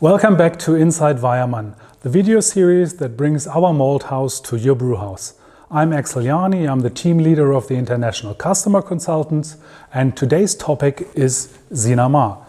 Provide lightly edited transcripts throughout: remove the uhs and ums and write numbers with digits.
Welcome back to Inside Weyermann, the video series that brings our malt house to your brew house. I'm Axel Jani, I'm the team leader of the International Customer Consultants, and today's topic is Sinamar.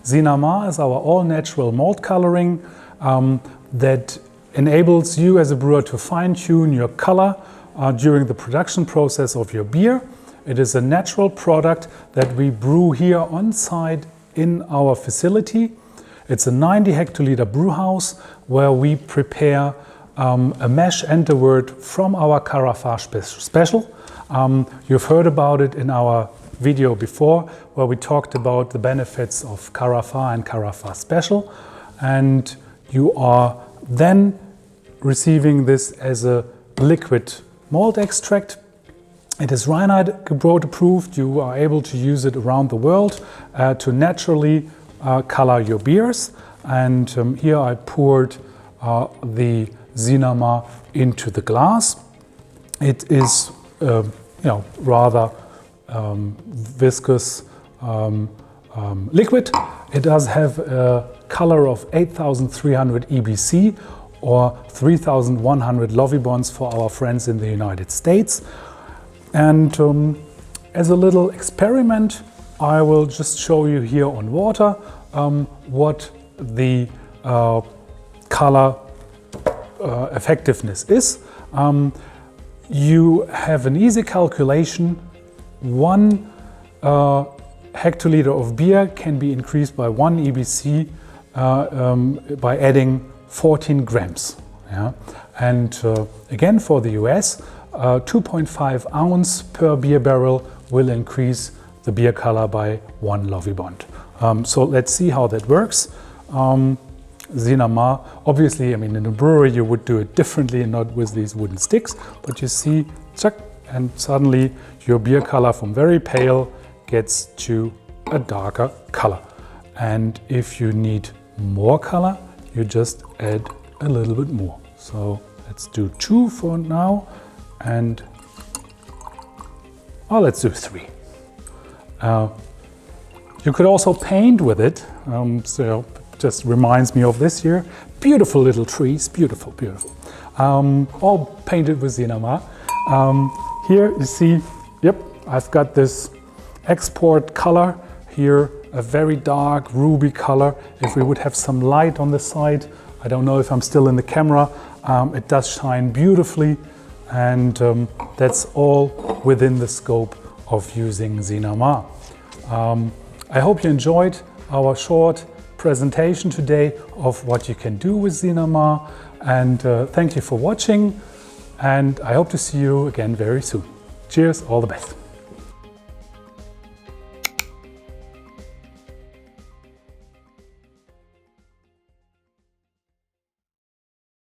Sinamar is our all-natural malt coloring that enables you as a brewer to fine-tune your color during the production process of your beer. It is a natural product that we brew here on site in our facility. It's a 90 hectoliter brew house where we prepare a mash and a wort from our Carafa special. You've heard about it in our video before, where we talked about the benefits of Carafa and Carafa Special, and you are then receiving this as a liquid malt extract. It is Reinheitsgebot approved. You are able to use it around the world to naturally color your beers. And here I poured the Sinamar into the glass. It is rather viscous liquid. It does have a color of 8,300 EBC or 3,100 Lovibonds for our friends in the United States. And as a little experiment, I will just show you here on water what the color effectiveness is. You have an easy calculation. 1 hectoliter of beer can be increased by 1 EBC by adding 14 grams. Yeah? And again, for the US, 2.5 ounce per beer barrel will increase the beer color by 1 Lovibond. So let's see how that works. Sinamar, obviously, in a brewery you would do it differently and not with these wooden sticks, but you see, chuck, and suddenly your beer color from very pale gets to a darker color. And if you need more color, you just add a little bit more. So let's do 2 for now, and let's do 3. You could also paint with it, so just reminds me of this here. Beautiful little trees, beautiful, beautiful. All painted with Sinamar. Here you see, I've got this export color here, a very dark ruby color. If we would have some light on the side, I don't know if I'm still in the camera, it does shine beautifully, and that's all within the scope of using Sinamar. I hope you enjoyed our short presentation today of what you can do with Sinamar, and thank you for watching, and I hope to see you again very soon. Cheers, all the best.